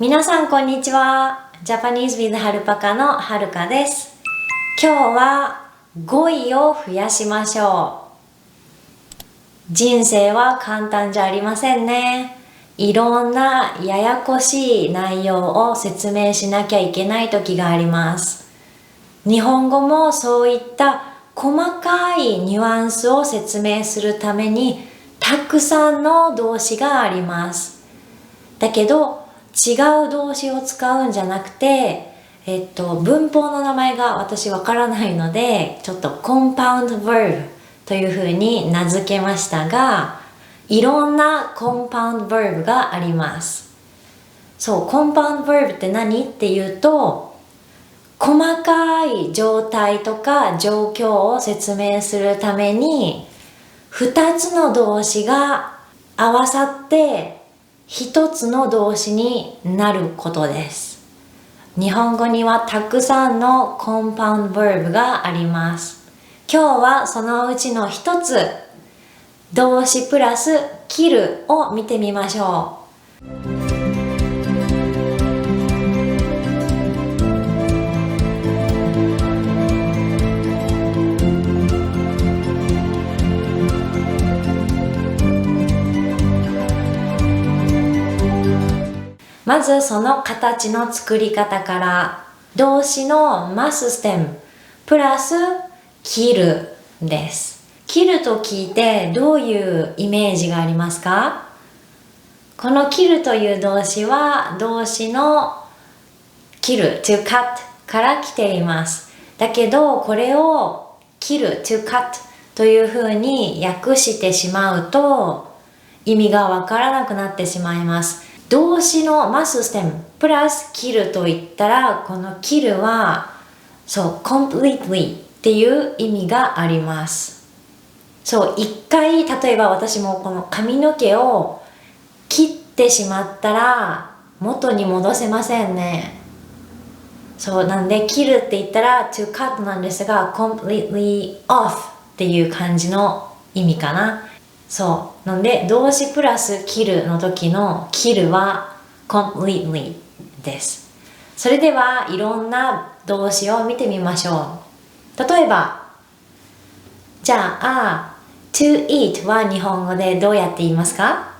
皆さんこんにちは。Japanese with はるぱかのはるかです。今日は語彙を増やしましょう。人生は簡単じゃありませんね。いろんなややこしい内容を説明しなきゃいけない時があります。日本語もそういった細かいニュアンスを説明するためにたくさんの動詞があります。だけど違う動詞を使うんじゃなくて、文法の名前が私わからないので、ちょっとコンパウンド verb というふうに名付けましたが、いろんなコンパウンド verb があります。そう、コンパウンド verb って何っていうと、細かい状態とか状況を説明するために、2つの動詞が合わさって一つの動詞になることです。日本語にはたくさんのコンパウンド verb があります。今日はそのうちの一つ、動詞プラス切るを見てみましょう。まずその形の作り方から、動詞のマスステムプラス切るです。切ると聞いてどういうイメージがありますか？この切るという動詞は動詞の切る to cut から来ています。だけどこれを切る to cut というふうに訳してしまうと意味がわからなくなってしまいます。動詞のマスステムプラス切ると言ったら、この切るはそう completely っていう意味があります。そう、一回例えば私もこの髪の毛を切ってしまったら元に戻せませんね。そうなんで切るって言ったら to cut なんですが completely off っていう感じの意味かな。そうなんで動詞プラス切るの時の切るは completely です。それではいろんな動詞を見てみましょう。例えばじゃあ to eat は日本語でどうやって言いますか？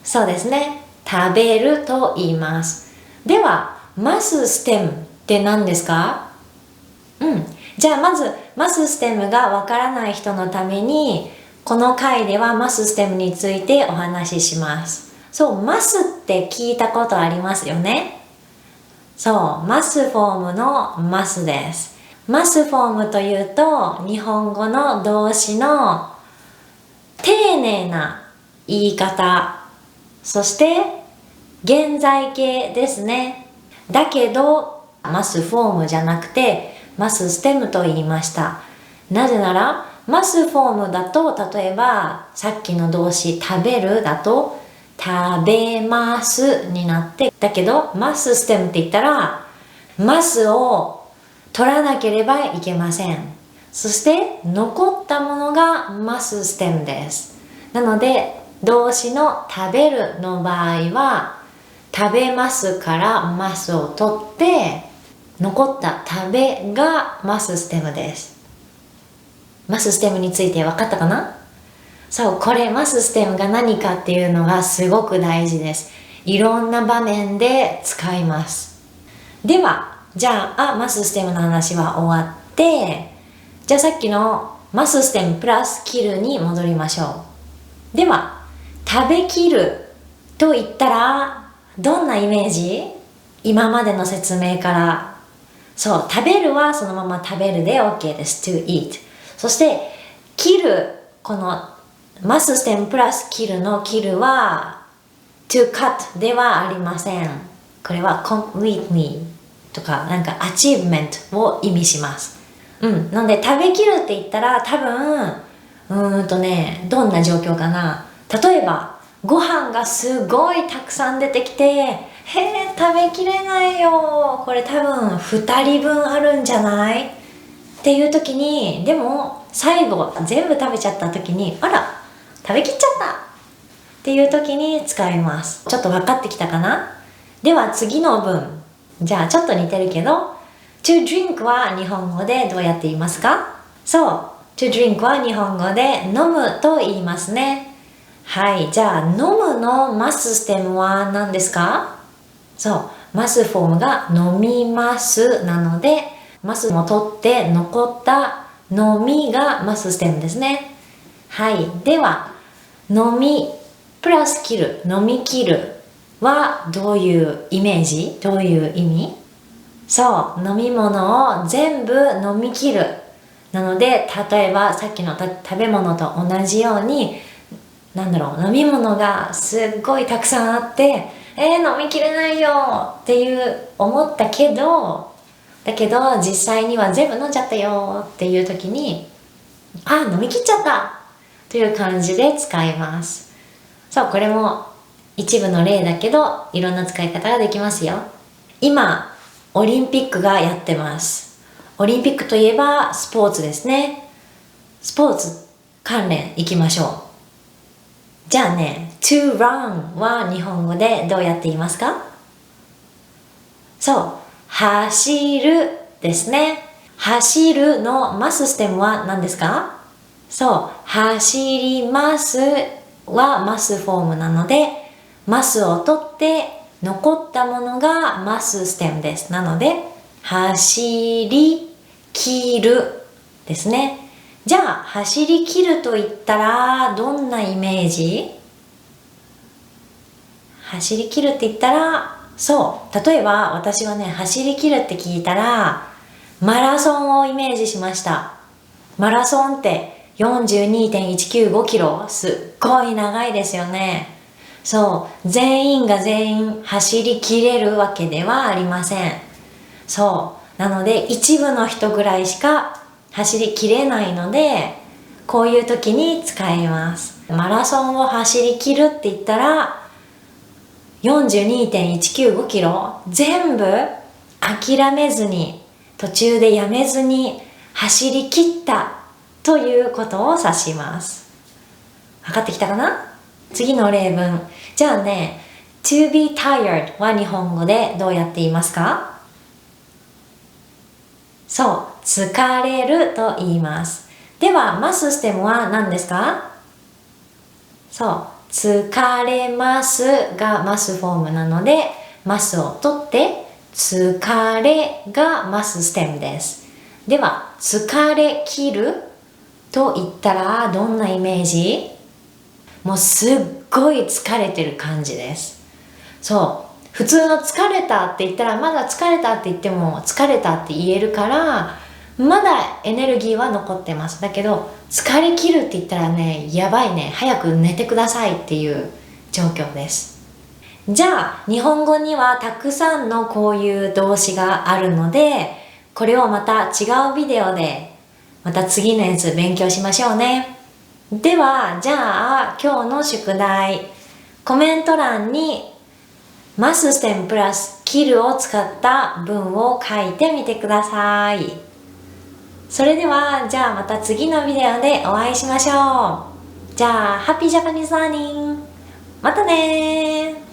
そうですね、食べると言います。ではマスステムって何ですか？じゃあまずマスステムがわからない人のためにこの回ではマスステムについてお話しします。そう、マスって聞いたことありますよね。そう、マスフォームのマスです。マスフォームというと日本語の動詞の丁寧な言い方、そして現在形ですね。だけどマスフォームじゃなくてマスステムと言いました。なぜならマスフォームだと、例えばさっきの動詞食べるだと食べますになって、だけどマスステムって言ったらマスを取らなければいけません。そして残ったものがマスステムです。なので動詞の食べるの場合は食べますからマスを取って残った食べがマスステムです。マスステムについて分かったかな？そう、これマスステムが何かっていうのがすごく大事です。いろんな場面で使います。ではじゃあマスステムの話は終わって、じゃあさっきのマスステムプラス切るに戻りましょう。では食べきると言ったらどんなイメージ？今までの説明から。そう、食べるはそのまま食べるで OK です。to eat。そして切る、このマスステムプラス切るの切るは to cut ではありません。これは completely とかなんか achievement を意味します。なので食べきるって言ったら多分どんな状況かな。例えばご飯がすごいたくさん出てきて、食べきれないよ、これ多分2人分あるんじゃないっていう時に、でも最後全部食べちゃった時に、あら食べきっちゃったっていう時に使います。ちょっと分かってきたかな？では次の文。じゃあちょっと似てるけど、to drink は日本語でどうやって言いますか？そう、to drink は日本語で飲むと言いますね。はい、じゃあ飲むのマスステムは何ですか？そう、マスフォームが飲みますなので、マスも取って残った飲みがマスステムですね。はい、では飲みプラス切る、飲み切るはどういうイメージ？どういう意味？そう、飲み物を全部飲み切る。なので、例えばさっきの食べ物と同じように、飲み物がすっごいたくさんあって、飲みきれないよっていう思ったけど、だけど実際には全部飲んじゃったよっていう時に、飲み切っちゃったという感じで使います。そう、これも一部の例だけど、いろんな使い方ができますよ。今、オリンピックがやってます。オリンピックといえばスポーツですね。スポーツ関連いきましょう。じゃあね、to run は日本語でどうやって言いますか？そう、走るですね。走るのマスステムは何ですか？そう、走りますはマスフォームなので、マスを取って残ったものがマスステムです。なので、走り切るですね。じゃあ、走り切ると言ったら、どんなイメージ？走り切るって言ったら、そう、例えば私はね、走り切るって聞いたら、マラソンをイメージしました。マラソンって42.195キロ、すっごい長いですよね。そう、全員が全員走り切れるわけではありません。そう、なので一部の人ぐらいしか走り切れないので、こういう時に使います。マラソンを走り切るって言ったら、42.195キロ全部諦めずに、途中でやめずに走り切ったということを指します。分かってきたかな？次の例文。じゃあね、to be tired は日本語でどうやって言いますか？そう、疲れると言います。では、マスステムは何ですか？そう、疲れますがマスフォームなので、マスを取って、疲れがマスステムです。では、疲れ切ると言ったらどんなイメージ？もうすっごい疲れてる感じです。そう、普通の疲れたって言ったら、まだ疲れたって言っても疲れたって言えるから、まだエネルギーは残ってます。だけど疲れ切るって言ったらね、やばいね、早く寝てくださいっていう状況です。じゃあ日本語にはたくさんのこういう動詞があるので、これをまた違うビデオでまた次のやつ勉強しましょうね。では、じゃあ今日の宿題、コメント欄にマスステムプラス切るを使った文を書いてみてください。それでは、じゃあまた次のビデオでお会いしましょう。じゃあ、ハッピージャパニーズラーニング。またねー。